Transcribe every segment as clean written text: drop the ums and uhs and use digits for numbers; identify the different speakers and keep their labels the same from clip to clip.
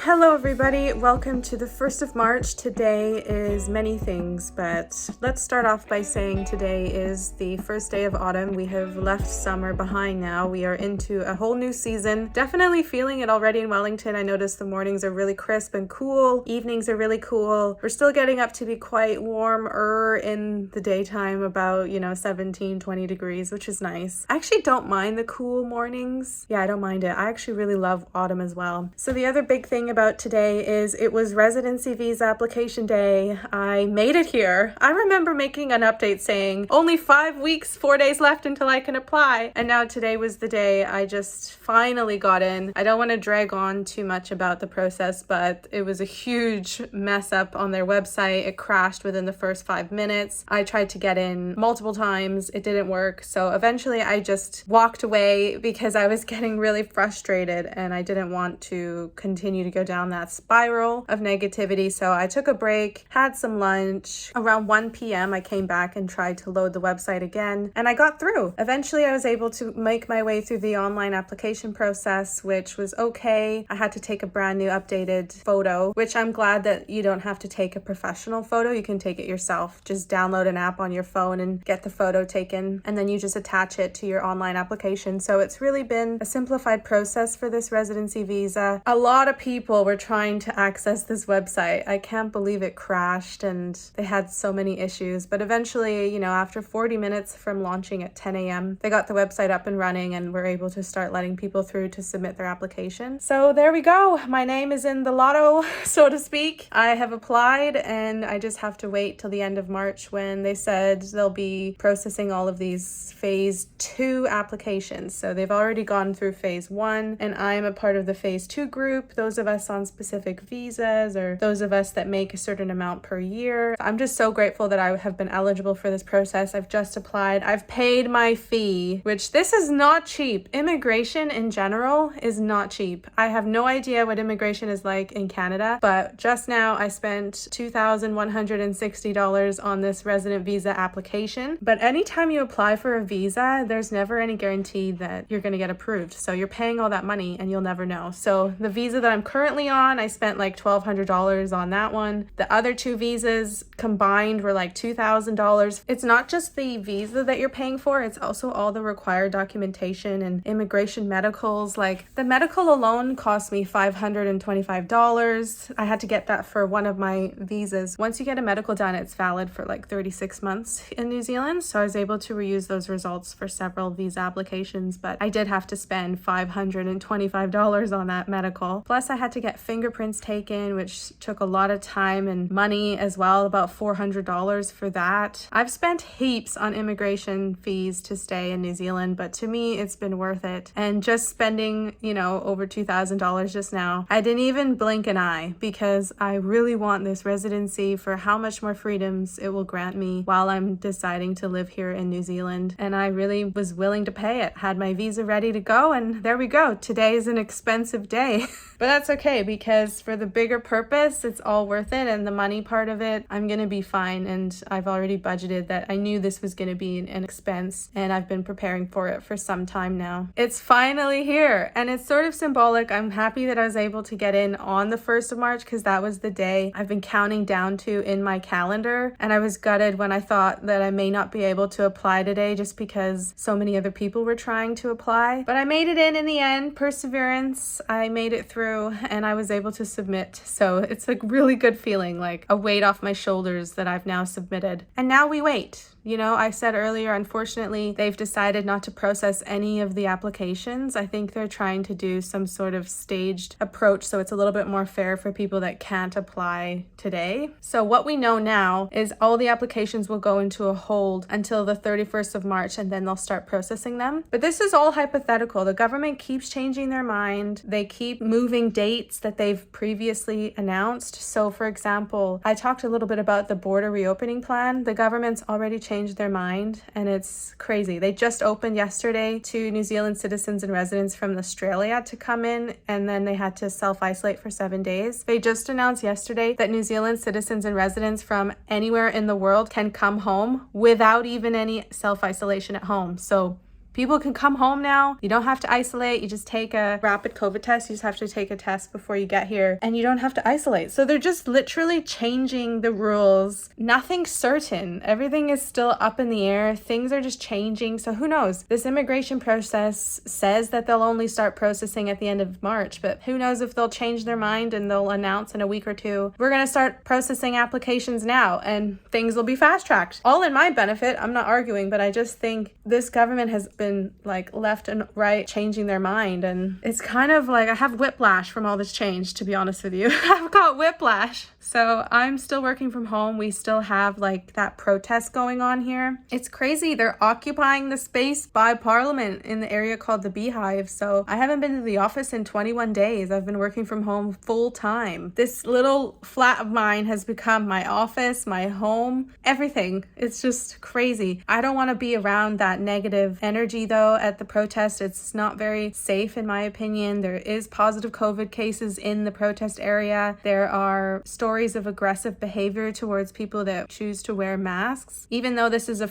Speaker 1: Hello everybody, welcome to the 1st of March. Today is many things, but let's start off by saying today is the first day of autumn. We have left summer behind now. We are into a whole new season. Definitely feeling it already in Wellington. I noticed the mornings are really crisp and cool. Evenings are really cool. We're still getting up to be quite warmer in the daytime, about, 17, 20 degrees, which is nice. I actually don't mind the cool mornings. Yeah, I don't mind it. I actually really love autumn as well. So the other big thing about today is it was residency visa application day. I made it here. I remember making an update saying only 5 weeks, 4 days left until I can apply. And now today was the day I just finally got in. I don't want to drag on too much about the process, but it was a huge mess up on their website. It crashed within the first 5 minutes. I tried to get in multiple times. It didn't work. So eventually I just walked away because I was getting really frustrated and I didn't want to continue to go down that spiral of negativity. So I took a break, had some lunch. Around 1 p.m. I came back and tried to load the website again, and I got through. Eventually I was able to make my way through the online application process, which was okay. I had to take a brand new updated photo, which I'm glad that you don't have to take a professional photo. You can take it yourself. Just download an app on your phone and get the photo taken, and then you just attach it to your online application. So it's really been a simplified process for this residency visa. A lot of people were trying to access this website. I can't believe it crashed and they had so many issues. But eventually, after 40 minutes from launching at 10 a.m., they got the website up and running and were able to start letting people through to submit their application. So there we go. My name is in the lotto, so to speak. I have applied and I just have to wait till the end of March when they said they'll be processing all of these phase 2 applications. So they've already gone through phase 1 and I'm a part of the phase 2 group. Those of us on specific visas or those of us that make a certain amount per year. I'm just so grateful that I have been eligible for this process. I've just applied. I've paid my fee, which this is not cheap. Immigration in general is not cheap. I have no idea what immigration is like in Canada, but just now I spent $2,160 on this resident visa application. But anytime you apply for a visa, there's never any guarantee that you're going to get approved. So you're paying all that money and you'll never know. So the visa that I'm currently on, I spent like $1,200 on that one. The other 2 visas combined were like $2,000. It's not just the visa that you're paying for, it's also all the required documentation and immigration medicals. Like the medical alone cost me $525. I had to get that for one of my visas. Once you get a medical done, it's valid for like 36 months in New Zealand. So I was able to reuse those results for several visa applications, but I did have to spend $525 on that medical. Plus I had to get fingerprints taken, which took a lot of time and money as well, about $400 for that. I've spent heaps on immigration fees to stay in New Zealand, but to me, it's been worth it. And just spending, over $2,000 just now, I didn't even blink an eye because I really want this residency for how much more freedoms it will grant me while I'm deciding to live here in New Zealand. And I really was willing to pay it, had my visa ready to go, and there we go. Today is an expensive day. But that's okay because for the bigger purpose, it's all worth it. And the money part of it, I'm going to be fine. And I've already budgeted that. I knew this was going to be an expense and I've been preparing for it for some time now. It's finally here and it's sort of symbolic. I'm happy that I was able to get in on the 1st of March because that was the day I've been counting down to in my calendar. And I was gutted when I thought that I may not be able to apply today just because so many other people were trying to apply. But I made it in the end. Perseverance. I made it through and I was able to submit. So it's a really good feeling, like a weight off my shoulders that I've now submitted. And now we wait. I said earlier, unfortunately, they've decided not to process any of the applications. I think they're trying to do some sort of staged approach so it's a little bit more fair for people that can't apply today. So what we know now is all the applications will go into a hold until the 31st of March and then they'll start processing them. But this is all hypothetical. The government keeps changing their mind. They keep moving dates that they've previously announced. So for example, I talked a little bit about the border reopening plan. The government's already changed their mind and it's crazy. They just opened yesterday to New Zealand citizens and residents from Australia to come in and then they had to self-isolate for 7 days. They just announced yesterday that New Zealand citizens and residents from anywhere in the world can come home without even any self-isolation at home. So People can come home now. You don't have to isolate. You just take a rapid COVID test. You just have to take a test before you get here, and you don't have to isolate. So they're just literally changing the rules. Nothing's certain. Everything is still up in the air. Things are just changing. So who knows? This immigration process says that they'll only start processing at the end of March, but who knows if they'll change their mind and they'll announce in a week or two, we're going to start processing applications now and things will be fast-tracked. All in my benefit. I'm not arguing, but I just think this government has been like left and right changing their mind, and it's kind of like I have whiplash from all this change, to be honest with you. I've got whiplash. So I'm still working from home. We still have like that protest going on here. It's crazy. They're occupying the space by Parliament in the area called the Beehive. So I haven't been to the office in 21 days. I've been working from home full time. This little flat of mine has become my office, my home, everything. It's just crazy. I don't want to be around that negative energy though at the protest. It's not very safe in my opinion. There is positive COVID cases in the protest area. There are stories of aggressive behavior towards people that choose to wear masks. Even though this is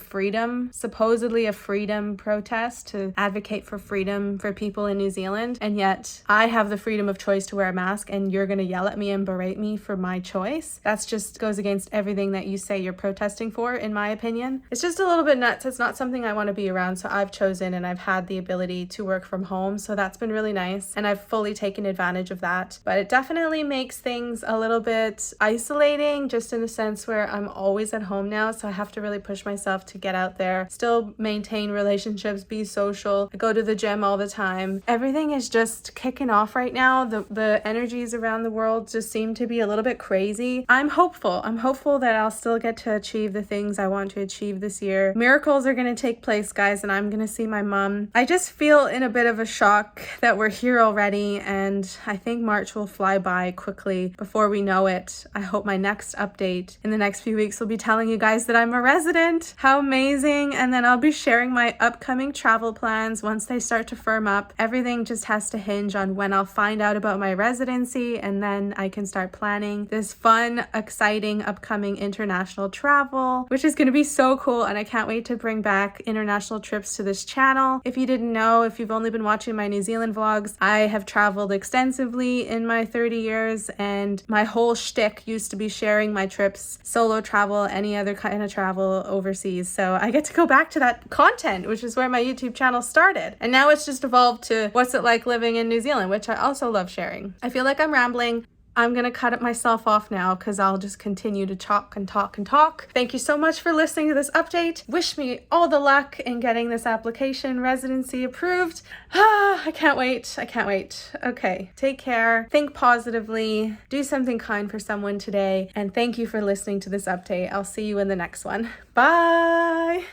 Speaker 1: supposedly a freedom protest to advocate for freedom for people in New Zealand, and yet I have the freedom of choice to wear a mask and you're going to yell at me and berate me for my choice. That's just goes against everything that you say you're protesting for, in my opinion. It's just a little bit nuts. It's not something I want to be around, so I've chosen and I've had the ability to work from home, so that's been really nice and I've fully taken advantage of that. But it definitely makes things a little bit isolating, just in the sense where I'm always at home now, so I have to really push myself to get out there, still maintain relationships, be social. I go to the gym all the time. Everything is just kicking off right now. The energies around the world just seem to be a little bit crazy. I'm hopeful that I'll still get to achieve the things I want to achieve this year. Miracles are going to take place, guys, and I'm going to see my mom. I just feel in a bit of a shock that we're here already, and I think March will fly by quickly before we know it. I hope my next update in the next few weeks will be telling you guys that I'm a resident. How amazing. And then I'll be sharing my upcoming travel plans once they start to firm up. Everything just has to hinge on when I'll find out about my residency, and then I can start planning this fun, exciting, upcoming international travel, which is going to be so cool. And I can't wait to bring back international trips to this channel. If you didn't know, if you've only been watching my New Zealand vlogs, I have traveled extensively in my 30 years, and my whole shtick used to be sharing my trips, solo travel, any other kind of travel overseas. So I get to go back to that content, which is where my YouTube channel started. And now it's just evolved to what's it like living in New Zealand, which I also love sharing. I feel like I'm rambling. I'm going to cut it myself off now because I'll just continue to talk and talk and talk. Thank you so much for listening to this update. Wish me all the luck in getting this application residency approved. I can't wait. I can't wait. Okay, take care. Think positively. Do something kind for someone today. And thank you for listening to this update. I'll see you in the next one. Bye.